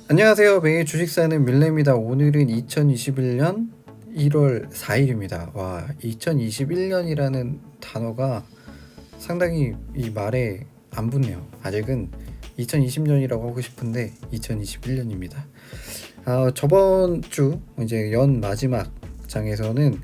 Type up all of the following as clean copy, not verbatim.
안녕하세요. 매일 주식 사는 밀레입니다. 오늘은 2021년 1월 4일입니다. 와, 2021년이라는 단어가 상당히 이 말에 안 붙네요. 아직은 2020년이라고 하고 싶은데 2021년입니다. 저번 주 이제 연 마지막 장에서는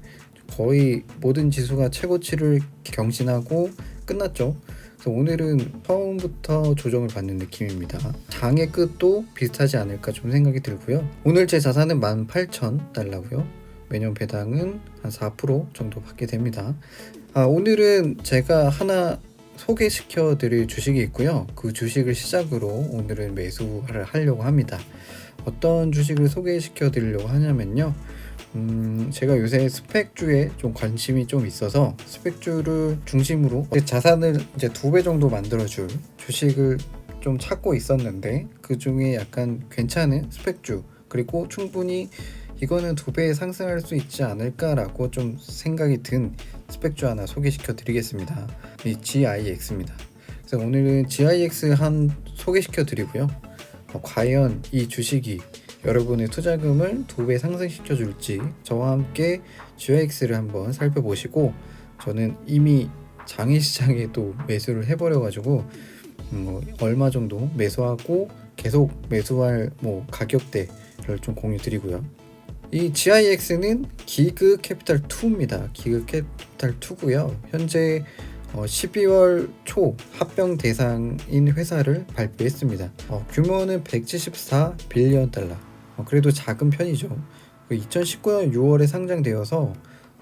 거의 모든 지수가 최고치를 경신하고 끝났죠. 그래서 오늘은 처음부터 조정을 받는 느낌입니다. 장의 끝도 비슷하지 않을까 좀 생각이 들고요. 오늘 제 자산은 18,000달러고요. 매년 배당은 한 4% 정도 받게 됩니다. 오늘은 제가 하나 소개시켜 드릴 주식이 있고요. 그 주식을 시작으로 오늘은 매수를 하려고 합니다. 어떤 주식을 소개시켜 드리려고 하냐면요. 제가 요새 스펙주에 좀 관심이 좀 있어서 스펙주를 중심으로 자산을 이제 2배 정도 만들어줄 주식을 좀 찾고 있었는데, 그 중에 약간 괜찮은 스펙주, 그리고 충분히 이거는 2배 상승할 수 있지 않을까라고 좀 생각이 든 스펙주 하나 소개시켜 드리겠습니다. 이 GIX입니다. 그래서 오늘은 GIX 한 소개시켜 드리고요. 과연 이 주식이 여러분의 투자금을 2배 상승시켜 줄지 저와 함께 GIX를 한번 살펴보시고, 저는 이미 장외시장에 또 매수를 해버려 가지고 얼마 정도 매수하고 계속 매수할 가격대를 좀 공유 드리고요. 이 GIX는 기그 캐피탈 2입니다. 기그 캐피탈 2고요. 현재 12월 초 합병 대상인 회사를 발표했습니다. 규모는 174 빌리언 달러. 그래도 작은 편이죠. 2019년 6월에 상장되어서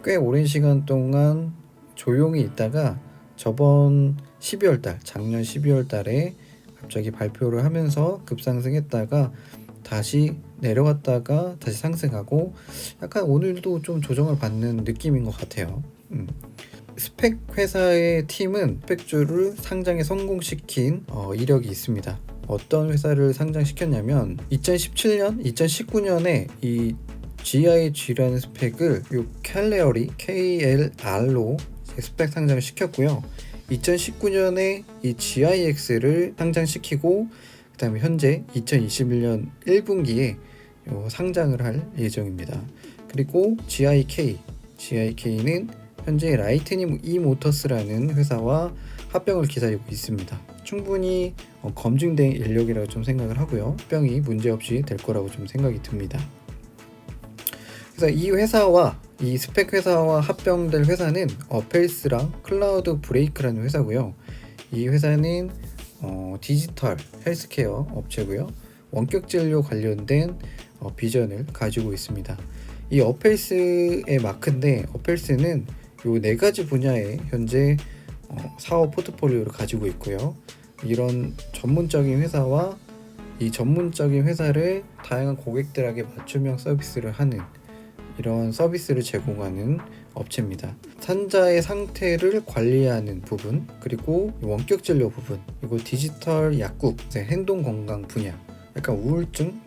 꽤 오랜 시간 동안 조용히 있다가 저번 12월 달, 작년 12월 달에 갑자기 발표를 하면서 급상승했다가 다시 내려갔다가 다시 상승하고, 약간 오늘도 좀 조정을 받는 느낌인 것 같아요. 스펙 회사의 팀은 스펙주를 상장에 성공시킨 이력이 있습니다. 어떤 회사를 상장시켰냐면 2017년, 2019년에 이 GIG라는 스펙을 이 캘레어리 KLR로 스펙 상장을 시켰고요. 2019년에 이 GIX를 상장시키고, 그 다음에 현재 2021년 1분기에 상장을 할 예정입니다. 그리고 GIK는 현재 라이트닝 이모터스라는 회사와 합병을 기다리고 있습니다. 충분히 검증된 인력이라고 좀 생각을 하고요. 합병이 문제없이 될 거라고 좀 생각이 듭니다. 그래서 이 회사와 이 스펙 회사와 합병될 회사는 어펠스랑 클라우드 브레이크라는 회사고요. 이 회사는 디지털 헬스케어 업체고요. 원격 진료 관련된 비전을 가지고 있습니다. 이 어펠스의 마크인데, 어펠스는 요 4가지 분야에 현재 사업 포트폴리오를 가지고 있고요. 이런 전문적인 회사와 이 전문적인 회사를 다양한 고객들에게 맞춤형 서비스를 하는, 이런 서비스를 제공하는 업체입니다. 환자의 상태를 관리하는 부분, 그리고 원격 진료 부분, 그리고 디지털 약국, 행동 건강 분야, 약간 우울증,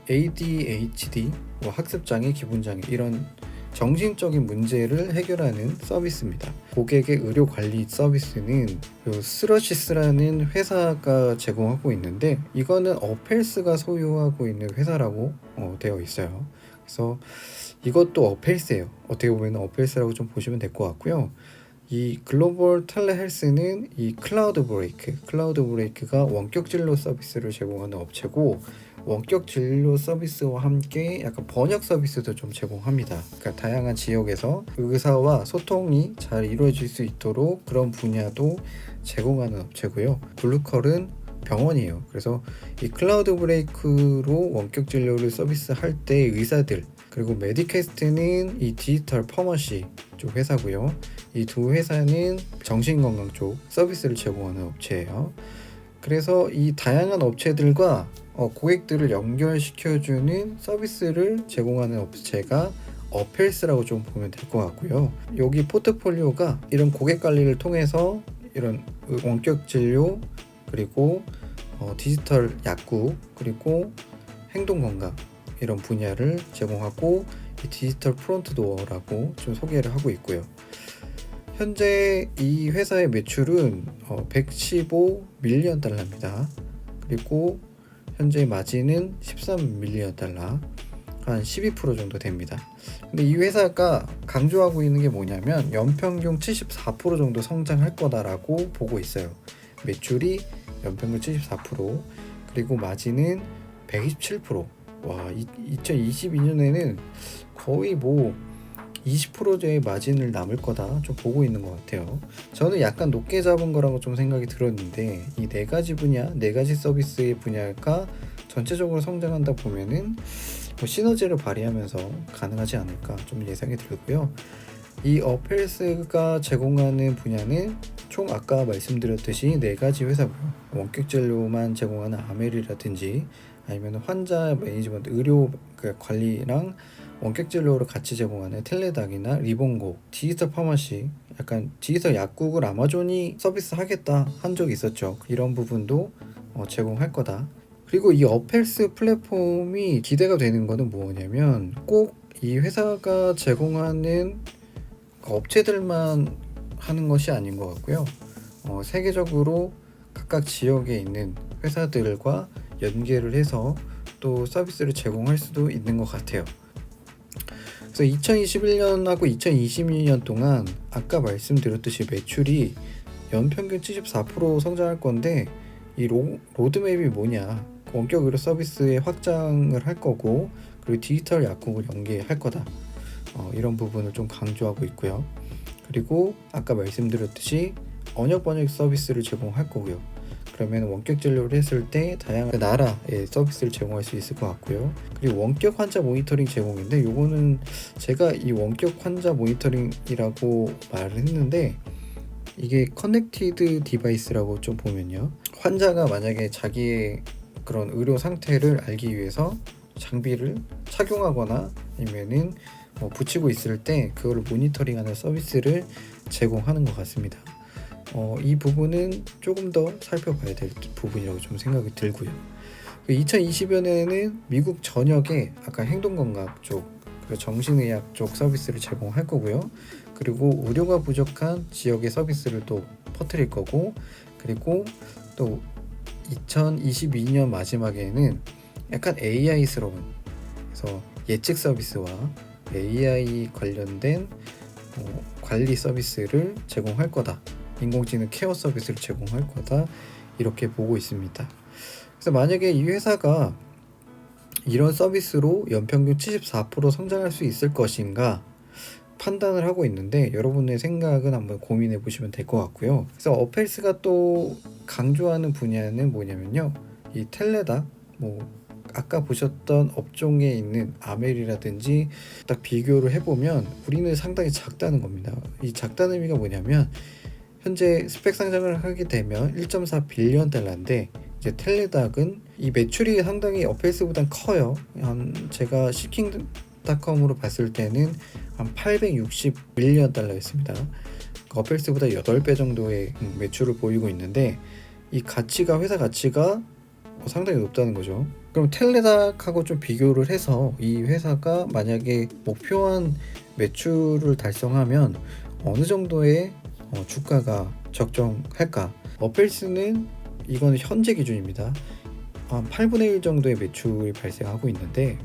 ADHD, 학습장애, 기분장애, 이런 정신적인 문제를 해결하는 서비스입니다. 고객의 의료 관리 서비스는 스러시스라는 회사가 제공하고 있는데, 이거는 어펠스가 소유하고 있는 회사라고 되어 있어요. 그래서 이것도 어펠스예요. 어떻게 보면 어펠스라고 좀 보시면 될 것 같고요. 이 글로벌 텔레헬스는 이 클라우드 브레이크가 원격 진료 서비스를 제공하는 업체고, 원격 진료 서비스와 함께 약간 번역 서비스도 좀 제공합니다. 그러니까 다양한 지역에서 의사와 소통이 잘 이루어질 수 있도록 그런 분야도 제공하는 업체고요. 글루컬은 병원이에요. 그래서 이 클라우드 브레이크로 원격 진료를 서비스할 때 의사들, 그리고 메디캐스트는 이 디지털 퍼머시 쪽 회사고요. 이 두 회사는 정신건강 쪽 서비스를 제공하는 업체예요. 그래서 이 다양한 업체들과 고객들을 연결시켜주는 서비스를 제공하는 업체가 어펠스라고 좀 보면 될 것 같고요. 여기 포트폴리오가 이런 고객 관리를 통해서 이런 원격 진료, 그리고 디지털 약국, 그리고 행동 건강, 이런 분야를 제공하고, 이 디지털 프론트 도어라고 좀 소개를 하고 있고요. 현재 이 회사의 매출은 115 밀리언 달러입니다. 그리고 현재 마진은 13밀리언 달러, 한 12% 정도 됩니다. 근데 이 회사가 강조하고 있는 게 뭐냐면 연평균 74% 정도 성장할 거다라고 보고 있어요. 매출이 연평균 74%, 그리고 마진은 127%. 와, 2022년에는 거의 뭐 20%의 마진을 남을 거다 좀 보고 있는 것 같아요. 저는 약간 높게 잡은 거라고 좀 생각이 들었는데, 이 네 가지 분야, 네 가지 서비스의 분야가 전체적으로 성장한다 보면은 뭐 시너지를 발휘하면서 가능하지 않을까 좀 예상이 들고요. 이 어펠스가 제공하는 분야는 총 아까 말씀드렸듯이 네 가지 회사고요. 원격 진료만 제공하는 아멜이라든지, 아니면 환자 매니지먼트 의료 관리랑 원격 진료를 같이 제공하는 텔레닥이나 리본고, 디지털 파마시, 약간 디지털 약국을 아마존이 서비스 하겠다 한 적이 있었죠. 이런 부분도 제공할 거다. 그리고 이 어펠스 플랫폼이 기대가 되는 거는 뭐냐면, 꼭 이 회사가 제공하는 업체들만 하는 것이 아닌 것 같고요. 세계적으로 각각 지역에 있는 회사들과 연계를 해서 또 서비스를 제공할 수도 있는 것 같아요. 그래서 2021년하고 2022년 동안 아까 말씀드렸듯이 매출이 연평균 74% 성장할 건데, 이 로드맵이 뭐냐, 원격 의료 서비스의 확장을 할 거고, 그리고 디지털 약국을 연계할 거다, 이런 부분을 좀 강조하고 있고요. 그리고 아까 말씀드렸듯이 언역 번역 서비스를 제공할 거고요. 그러면 원격 진료를 했을 때 다양한 나라의 서비스를 제공할 수 있을 것 같고요. 그리고 원격 환자 모니터링 제공인데, 요거는 제가 이 원격 환자 모니터링이라고 말을 했는데, 이게 커넥티드 디바이스라고 좀 보면요, 환자가 만약에 자기의 그런 의료 상태를 알기 위해서 장비를 착용하거나 아니면은 붙이고 있을 때 그걸 모니터링하는 서비스를 제공하는 것 같습니다. 이 부분은 조금 더 살펴봐야 될 부분이라고 좀 생각이 들고요. 2020년에는 미국 전역에 아까 행동건강 쪽, 정신의학 쪽 서비스를 제공할 거고요. 그리고 의료가 부족한 지역의 서비스를 또 퍼뜨릴 거고, 그리고 또 2022년 마지막에는 약간 AI스러운, 그래서 예측 서비스와 AI 관련된 관리 서비스를 제공할 거다, 인공지능 케어 서비스를 제공할 거다, 이렇게 보고 있습니다. 그래서 만약에 이 회사가 이런 서비스로 연평균 74% 성장할 수 있을 것인가 판단을 하고 있는데, 여러분의 생각은 한번 고민해 보시면 될 것 같고요. 그래서 어펠스가 또 강조하는 분야는 뭐냐면요, 이 텔레닥, 아까 보셨던 업종에 있는 아멜이라든지 딱 비교를 해보면 우리는 상당히 작다는 겁니다. 이 작다는 의미가 뭐냐면, 현재 스펙 상장을 하게 되면 1.4 빌리언 달러인데, 이제 텔레닥은 이 매출이 상당히 어펠스보단 커요. 제가 시킹닷컴으로 봤을 때는 한 860 밀리언 달러였습니다. 어펠스보다 8배 정도의 매출을 보이고 있는데, 이 가치가, 회사 가치가 상당히 높다는 거죠. 그럼 텔레닥하고 좀 비교를 해서 이 회사가 만약에 목표한 매출을 달성하면 어느 정도의 주가가 적정할까? 어펠스는, 이건 현재 기준입니다, 한 8분의 1 정도의 매출이 발생하고 있는데,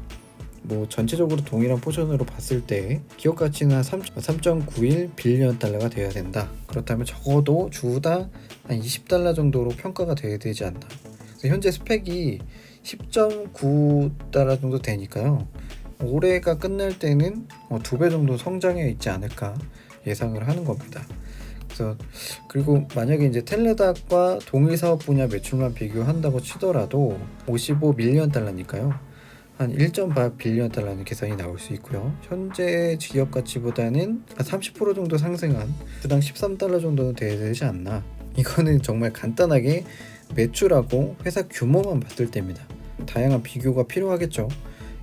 전체적으로 동일한 포션으로 봤을 때 기업 가치는 한 3.91 빌리언 달러가 되어야 된다. 그렇다면 적어도 주당 한 20달러 정도로 평가가 되어야 되지 않나. 그래서 현재 스펙이 10.9달러 정도 되니까요, 올해가 끝날 때는 2배 정도 성장해 있지 않을까 예상을 하는 겁니다. 그리고 만약에 이제 텔레닥과 동일 사업 분야 매출만 비교한다고 치더라도 55 밀리언 달러니까요, 한 1.8 빌리언 달러는 계산이 나올 수 있고요. 현재 기업 가치보다는 한 30% 정도 상승한 주당 13달러 정도는 돼야 되지 않나. 이거는 정말 간단하게 매출하고 회사 규모만 봤을 때입니다. 다양한 비교가 필요하겠죠.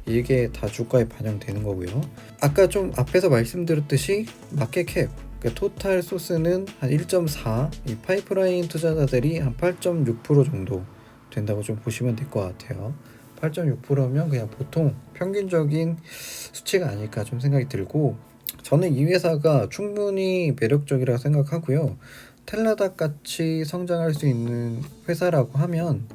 이게 다 주가에 반영되는 거고요. 아까 좀 앞에서 말씀드렸듯이 마켓캡, 토탈 소스는 한 1.4, 이 파이프라인 투자자들이 한 8.6% 정도 된다고 좀 보시면 될 것 같아요. 8.6%면 그냥 보통 평균적인 수치가 아닐까 좀 생각이 들고, 저는 이 회사가 충분히 매력적이라고 생각하고요. 텔레닥 같이 성장할 수 있는 회사라고 하면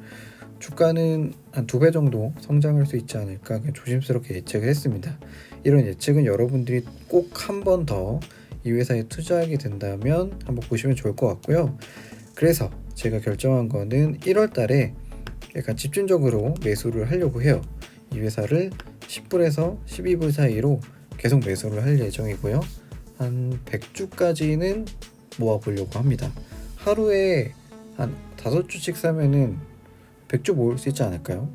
주가는 한 2배 정도 성장할 수 있지 않을까 그냥 조심스럽게 예측을 했습니다. 이런 예측은 여러분들이 꼭 한 번 더 이 회사에 투자하게 된다면 한번 보시면 좋을 것 같고요. 그래서 제가 결정한 거는 1월 달에 약간 집중적으로 매수를 하려고 해요. 이 회사를 10불에서 12불 사이로 계속 매수를 할 예정이고요. 한 100주까지는 모아보려고 합니다. 하루에 한 5주씩 사면은 100주 모을 수 있지 않을까요?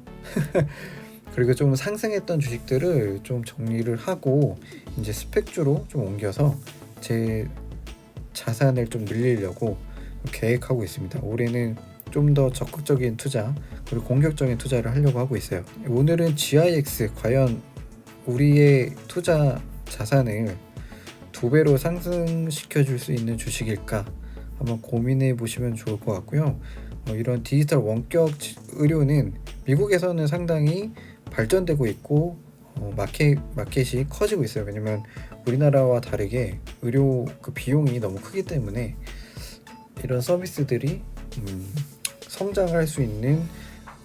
그리고 좀 상승했던 주식들을 좀 정리를 하고 이제 스펙주로 좀 옮겨서 제 자산을 좀 늘리려고 계획하고 있습니다. 올해는 좀 더 적극적인 투자 그리고 공격적인 투자를 하려고 하고 있어요. 오늘은 GIX 과연 우리의 투자 자산을 2배로 상승시켜 줄 수 있는 주식일까 한번 고민해 보시면 좋을 것 같고요. 이런 디지털 원격 의료는 미국에서는 상당히 발전되고 있고 마켓이 커지고 있어요. 왜냐면 우리나라와 다르게 의료 그 비용이 너무 크기 때문에 이런 서비스들이 성장할 수 있는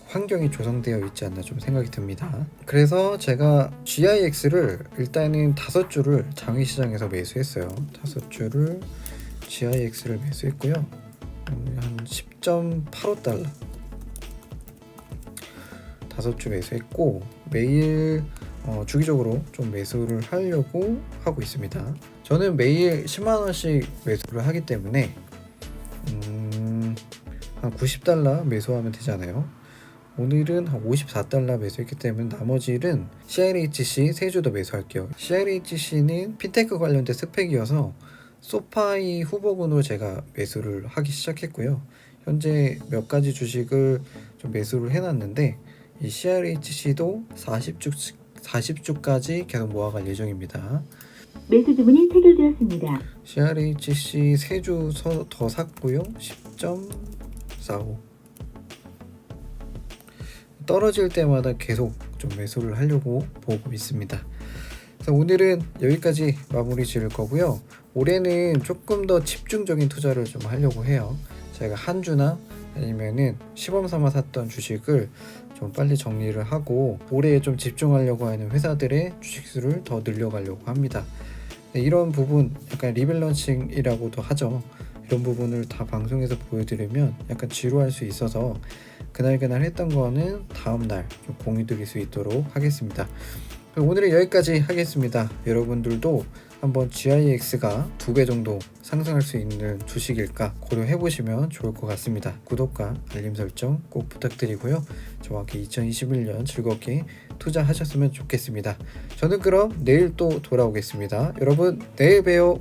환경이 조성되어 있지 않나 좀 생각이 듭니다. 그래서 제가 GIX를 일단은 5주를 장외시장에서 매수했어요. 5주를 GIX를 매수했고요. 한 10.85달러 5주 매수했고 매일 주기적으로 좀 매수를 하려고 하고 있습니다. 저는 매일 10만원씩 매수를 하기 때문에 한 90달러 매수하면 되잖아요. 오늘은 한 54달러 매수했기 때문에 나머지는 CRHC 3주 더 매수할게요. CRHC는 핀테크 관련된 스펙이어서 소파이 후보군으로 제가 매수를 하기 시작했고요. 현재 몇 가지 주식을 좀 매수를 해놨는데 이 CRHC도 40주까지 계속 모아갈 예정입니다. 매수 주문이 체결되었습니다. CRHC 3주 더 샀고요. 10.45 떨어질 때마다 계속 좀 매수를 하려고 보고 있습니다. 그래서 오늘은 여기까지 마무리 지을 거고요. 올해는 조금 더 집중적인 투자를 좀 하려고 해요. 제가 한 주나 아니면은 시범 삼아 샀던 주식을 좀 빨리 정리를 하고 올해에 좀 집중하려고 하는 회사들의 주식수를 더 늘려가려고 합니다. 네, 이런 부분 약간 리밸런싱이라고도 하죠. 이런 부분을 다 방송에서 보여드리면 약간 지루할 수 있어서 그날 했던 거는 다음날 좀 공유 드릴 수 있도록 하겠습니다. 오늘은 여기까지 하겠습니다. 여러분들도 한번 GIX가 2배 정도 상승할 수 있는 주식일까 고려해 보시면 좋을 것 같습니다. 구독과 알림 설정 꼭 부탁드리고요. 저와 함께 2021년 즐겁게 투자하셨으면 좋겠습니다. 저는 그럼 내일 또 돌아오겠습니다. 여러분 내일 봬요.